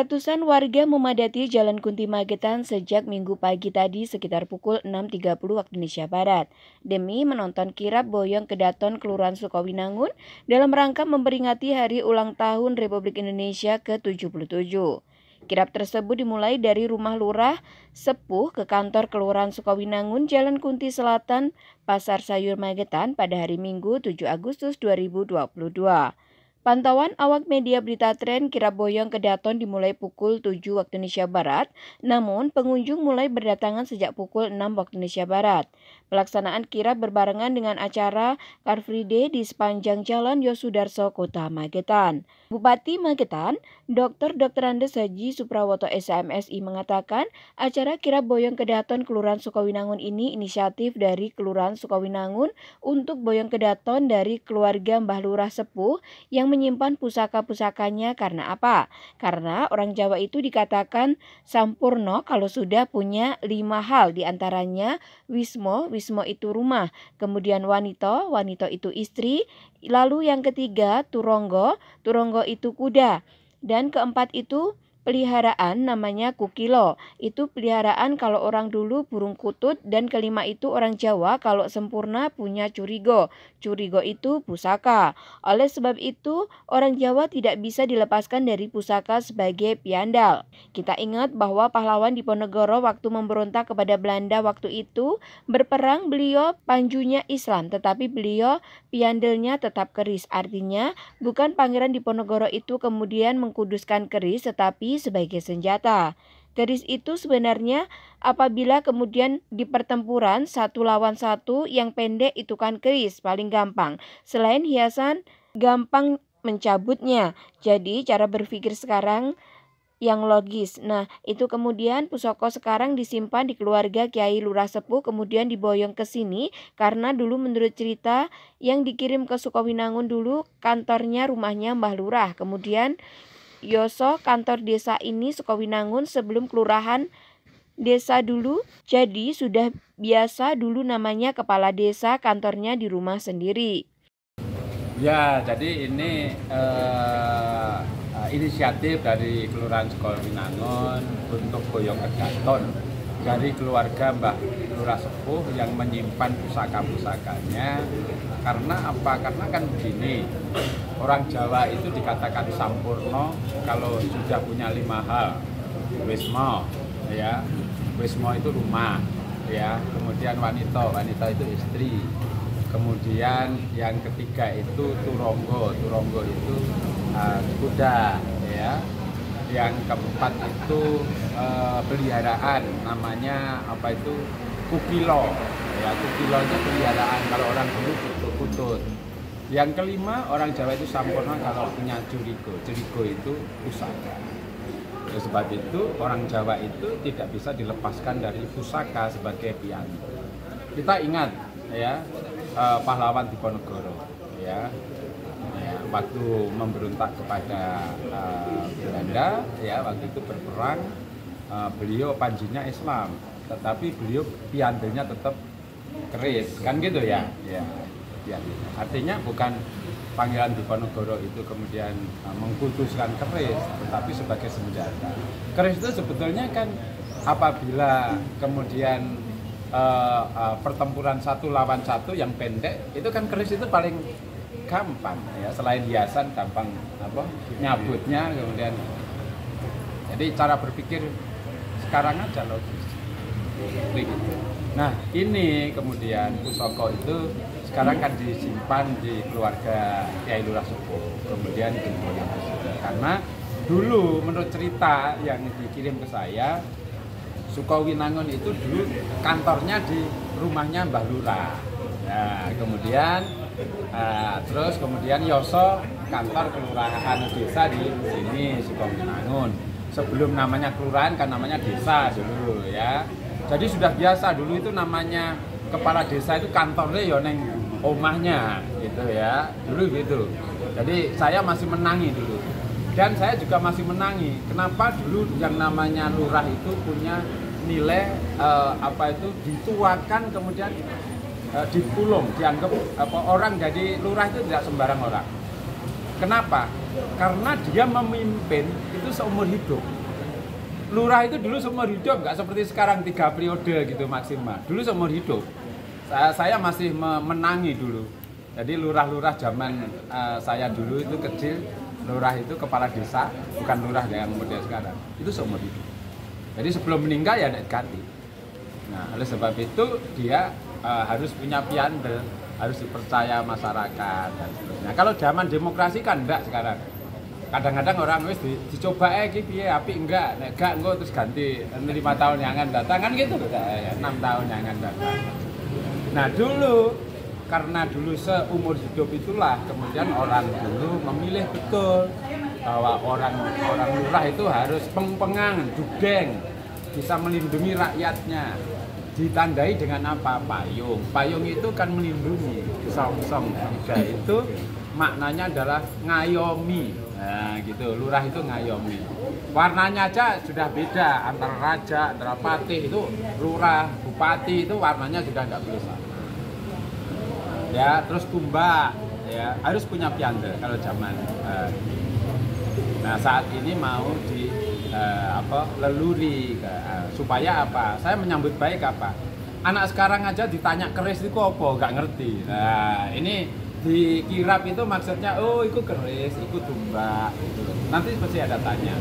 Ratusan warga memadati Jalan Kunti Magetan sejak Minggu pagi tadi sekitar pukul 6.30 waktu Indonesia Barat demi menonton kirap boyong kedaton Kelurahan Sukowinangun dalam rangka memperingati Hari Ulang Tahun Republik Indonesia ke-77. Kirap tersebut dimulai dari rumah lurah sepuh ke kantor Kelurahan Sukowinangun, Jalan Kunti Selatan, Pasar Sayur Magetan pada hari Minggu 7 Agustus 2022. Pantauan awak media Berita Tren, kirap boyong kedaton dimulai pukul 7 waktu Indonesia Barat, namun pengunjung mulai berdatangan sejak pukul 6 waktu Indonesia Barat. Pelaksanaan kirap berbarengan dengan acara Car Free Day di sepanjang Jalan Yosudarso, Kota Magetan. Bupati Magetan, Dr. Andes Haji Suprawoto SMSI mengatakan acara kirap boyong kedaton Kelurahan Sukowinangun ini inisiatif dari Kelurahan Sukowinangun untuk boyong kedaton dari keluarga Mbah Lurah Sepuh yang menyimpan pusaka-pusakanya. Karena apa? Karena orang Jawa itu dikatakan sampurno kalau sudah punya 5 hal, diantaranya wismo itu rumah, kemudian wanita itu istri, lalu yang ketiga turonggo itu kuda, dan keempat itu peliharaan namanya kukilo, itu peliharaan kalau orang dulu burung kutut, dan kelima itu orang Jawa kalau sempurna punya curigo itu pusaka. Oleh sebab itu orang Jawa tidak bisa dilepaskan dari pusaka sebagai piandal. Kita ingat bahwa pahlawan Diponegoro waktu memberontak kepada Belanda waktu itu berperang, beliau panjunya Islam tetapi beliau piandalnya tetap keris. Artinya bukan Pangeran Diponegoro itu kemudian mengkuduskan keris tetapi sebagai senjata. Keris itu sebenarnya apabila kemudian di pertempuran 1 lawan 1 yang pendek itu kan keris paling gampang. Selain hiasan gampang mencabutnya. Jadi cara berpikir sekarang yang logis. Nah, itu kemudian pusaka sekarang disimpan di keluarga Kiai Lurah Sepuh, kemudian diboyong ke sini karena dulu menurut cerita yang dikirim ke Sukowinangun dulu kantornya rumahnya Mbah Lurah. Kemudian Yoso kantor desa ini Sukowinangun sebelum kelurahan desa dulu. Jadi sudah biasa dulu namanya kepala desa, kantornya di rumah sendiri. Ya, jadi ini inisiatif dari Kelurahan Sukowinangun untuk boyong kedaton dari keluarga Mbah Lurah Sepuh yang menyimpan pusaka-pusakanya. Karena apa? Karena kan begini, orang Jawa itu dikatakan sampurno kalau sudah punya 5 hal. Wismo, ya, wismo itu rumah, ya. Kemudian wanita itu istri. Kemudian yang ketiga itu turonggo itu kuda, ya. Yang keempat itu peliharaan, namanya apa itu kukilo, ya, kukilo itu peliharaan kalau orang dulu kutut. Yang kelima orang Jawa itu sampurna kalau punya curigo itu pusaka. Oleh sebab itu orang Jawa itu tidak bisa dilepaskan dari pusaka sebagai pianto. Kita ingat ya pahlawan Diponegoro, ya waktu memberontak kepada Belanda, ya waktu itu berperang, beliau panjinya Islam, tetapi beliau piandelnya tetap keris, kan gitu ya. Ya, artinya bukan Pangeran Diponegoro itu kemudian mengkuduskan keris, tetapi sebagai senjata. Keris itu sebetulnya kan apabila kemudian pertempuran 1 lawan 1 yang pendek, itu kan keris itu paling gampang, ya, selain hiasan gampang nyabutnya, kemudian jadi cara berpikir sekarang aja logis begitu. Nah, ini kemudian pusaka itu sekarang kan disimpan di keluarga Kiai Lurah Sepuh, kemudian diboyong ke sini. Karena dulu menurut cerita yang dikirim ke saya, Sukowinangun itu dulu kantornya di rumahnya Mbah Lurah. Nah, terus kemudian Yoso kantor kelurahan desa di sini Sukowinangun. Sebelum namanya kelurahan kan namanya desa dulu, ya. Jadi sudah biasa dulu itu namanya kepala desa itu kantornya ya neng omahnya gitu, ya. Dulu gitu. Jadi saya masih menangi dulu. Dan saya juga masih menangi kenapa dulu yang namanya lurah itu punya nilai dituakan kemudian dipulung, dianggap orang jadi lurah itu tidak sembarang orang. Kenapa? karena dia memimpin itu seumur hidup. Lurah itu dulu seumur hidup, nggak seperti sekarang 3 periode gitu maksimal. Dulu seumur hidup. Saya masih menangi dulu. Jadi lurah-lurah zaman saya dulu itu kecil, lurah itu kepala desa, bukan lurah yang model sekarang. Itu seumur hidup. Jadi sebelum meninggal ya ganti. Nah, oleh sebab itu dia harus punya piande, harus dipercaya masyarakat dan seterusnya. Kalau zaman demokrasi kan enggak sekarang. Kadang-kadang orang wis dicoba iki piye apik enggak, nek enggak engko terus ganti 5 tahun yang akan datang kan gitu ya, 6 tahun yang akan datang. Nah, dulu karena dulu seumur hidup itulah kemudian orang dulu memilih betul bahwa orang lurah itu harus pengpengang, dugeng, bisa melindungi rakyatnya. Ditandai dengan apa? Payung. Payung itu kan melindungi. Song-song itu maknanya adalah ngayomi. Nah, gitu. Lurah itu ngayomi. Warnanya aja sudah beda antara raja, antara patih itu lurah, bupati itu warnanya sudah nggak boleh sama. Ya, terus tumbak, ya harus punya piande kalau zaman. Nah, saat ini mau di leluri supaya apa? Saya menyambut baik apa? Anak sekarang aja ditanya keris itu apa? Nggak ngerti. Nah, ini di kirap itu maksudnya, oh itu keris, itu tumbak gitu. Nanti pasti ada tanya.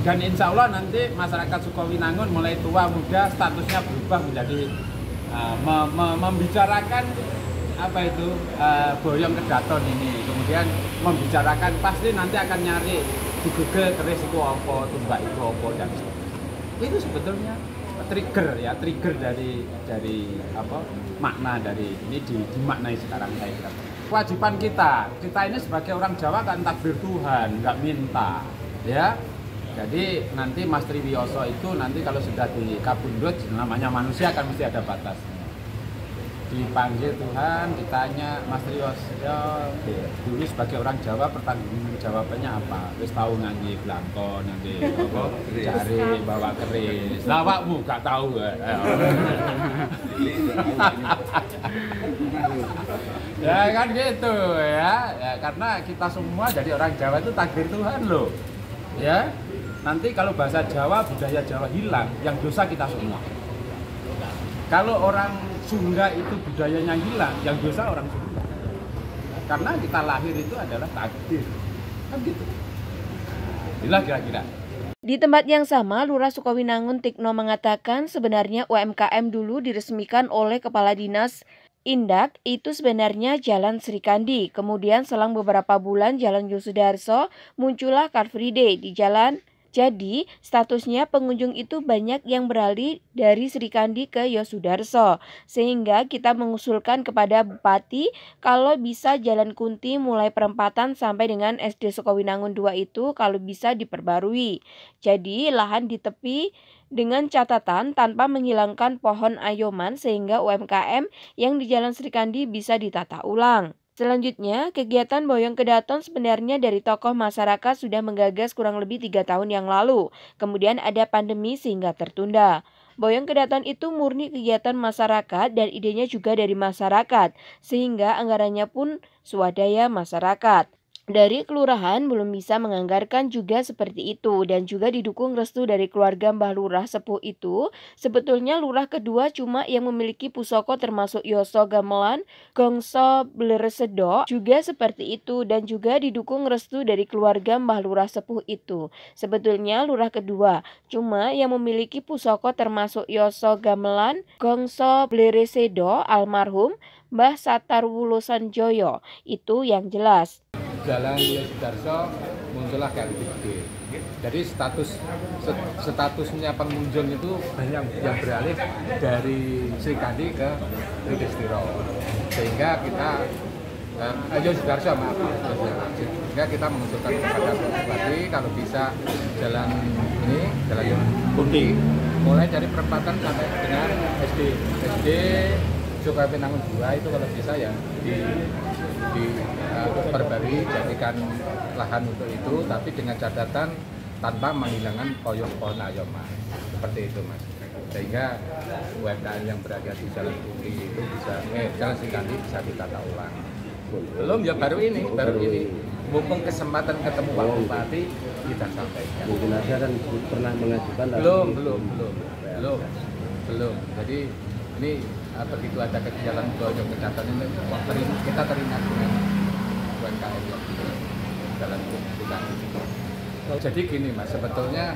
Dan insya Allah nanti masyarakat Sukowinangun mulai tua muda statusnya berubah menjadi membicarakan apa itu boyong kedaton ini. Kemudian membicarakan pasti nanti akan nyari di Google keris itu apa, tumbak itu apa dan sebagainya. Itu sebetulnya trigger dari apa makna dari ini dimaknai sekarang saya kira. Kewajiban kita ini sebagai orang Jawa kan takbir Tuhan, nggak minta, ya. Jadi nanti Mas Triwiyoso itu nanti kalau sudah di kabundut, namanya manusia kan mesti ada batasnya. Dipanggil Tuhan, ditanya Mas Triwiyoso, dulu sebagai orang Jawa pertanggung jawabannya apa? Wis tahu nyanyi blangkon, nyanyi apa? Jari bawa keris. Lawakmu gak tahu. Ya kan gitu ya. Karena kita semua jadi orang Jawa itu takdir Tuhan loh. Ya. Nanti kalau bahasa Jawa, budaya Jawa hilang, yang dosa kita semua. Kalau orang Sunda itu budayanya hilang, yang dosa orang Sunda. Karena kita lahir itu adalah takdir. Kan gitu. Inilah kira-kira. Di tempat yang sama, Lurah Sukowinangun Tikno mengatakan sebenarnya UMKM dulu diresmikan oleh Kepala Dinas Indak itu sebenarnya Jalan Sri Kandi. Kemudian selang beberapa bulan Jalan Yosudarso muncullah Car Free Day di jalan. Jadi statusnya pengunjung itu banyak yang beralih dari Sri Kandi ke Yosudarso. Sehingga kita mengusulkan kepada Bupati kalau bisa Jalan Kunti mulai perempatan sampai dengan SD Sukowinangun 2 itu kalau bisa diperbarui. Jadi lahan di tepi dengan catatan tanpa menghilangkan pohon ayoman sehingga UMKM yang di Jalan Sri Kandi bisa ditata ulang. Selanjutnya, kegiatan Boyong Kedaton sebenarnya dari tokoh masyarakat sudah menggagas kurang lebih 3 tahun yang lalu. Kemudian ada pandemi sehingga tertunda. Boyong Kedaton itu murni kegiatan masyarakat dan idenya juga dari masyarakat, sehingga anggarannya pun swadaya masyarakat. Dari kelurahan belum bisa menganggarkan juga seperti itu dan juga didukung restu dari keluarga Mbah Lurah Sepuh itu. Sebetulnya lurah kedua cuma yang memiliki pusoko termasuk Yoso Gamelan, Gongso Bleresedo juga seperti itu dan juga didukung restu dari keluarga Mbah Lurah Sepuh itu. Sebetulnya lurah kedua cuma yang memiliki pusoko termasuk Yoso Gamelan, Gongso Bleresedo almarhum Mbah Satarwulo Sanjoyo itu yang jelas. Jalan Yosudarso muncullah kayak gede. Jadi statusnya pengunjung itu banyak yang beralih dari Sri Kandi ke Yudhistira. Sehingga kita Yosudarso sehingga kita mengusulkan kepada Bupati kalau bisa jalan ini, jalan Kunti, mulai dari perempatan sampai dengan SD Sukowinangun 2 itu kalau bisa ya diperbarui jadikan lahan untuk itu, tapi dengan catatan tanpa menghilangkan pohon ayoman seperti itu Mas, sehingga UMKM yang berada di Jalan Kunti itu bisa Jalan Sri Kandi bisa ditata ulang. Belum ya baru ini mumpung kesempatan ketemu Pak Bupati kita sampaikan. Mungkin aja kan pernah mengajukan. Belum. Jadi ini begitu ada kegiatan Boyong Kedaton ini kita teringat dengan UMKM yang dalam kita. Jadi gini Mas, sebetulnya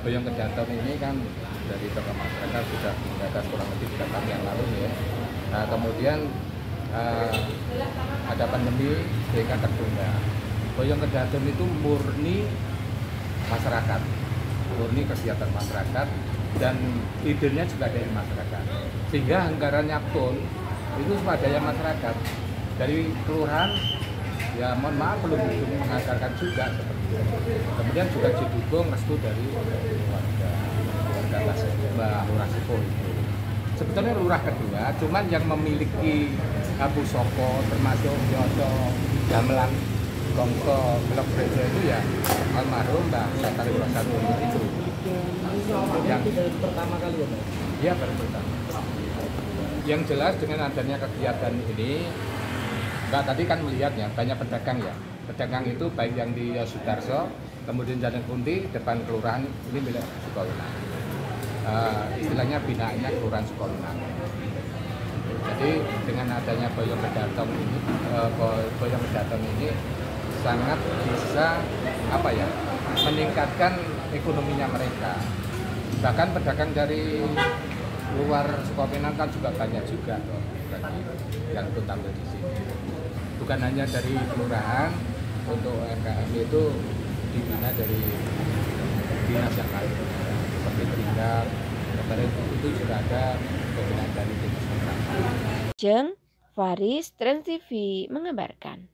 Boyong Kedaton ini kan dari tokoh masyarakat sudah mengatas kurang lebih 3 tahun yang lalu ya. Nah, kemudian ada pandemi sehingga tertunda. Boyong Kedaton itu murni masyarakat, murni kegiatan masyarakat dan idenya juga dari masyarakat. Sehingga anggarannya pun itu swadaya masyarakat dari kelurahan. Ya mohon maaf belum menganggarkan juga seperti itu. Kemudian juga didukung restu dari warga Mbak Lurah Sepuh itu. Sebetulnya lurah kedua, cuman yang memiliki pusoko termasuk Yoso, Gamelan, Gongko, Blok Gereja itu ya almarhum Mbak Satari Lurah Sepuh itu. Yang pertama kali ya Pak? Iya baru pertama. Yang jelas dengan adanya kegiatan ini, Mbak tadi kan melihatnya banyak pedagang ya. Pedagang itu baik yang di Sudarso, kemudian Jalan Kunti, depan kelurahan ini milik Sukowinangun. Istilahnya binaannya kelurahan Sukowinangun. Jadi dengan adanya Boyong Kedaton ini sangat bisa meningkatkan ekonominya mereka. Bahkan pedagang dari luar Sukowinangun kan juga banyak juga yang ikut tampil di sini. Bukan hanya dari kelurahan, untuk UMKM itu dibina dari dinas yang lain seperti Terindah, kemarin itu juga ada pembinaan dari dinas. Jeng Faris, Trans TV mengabarkan.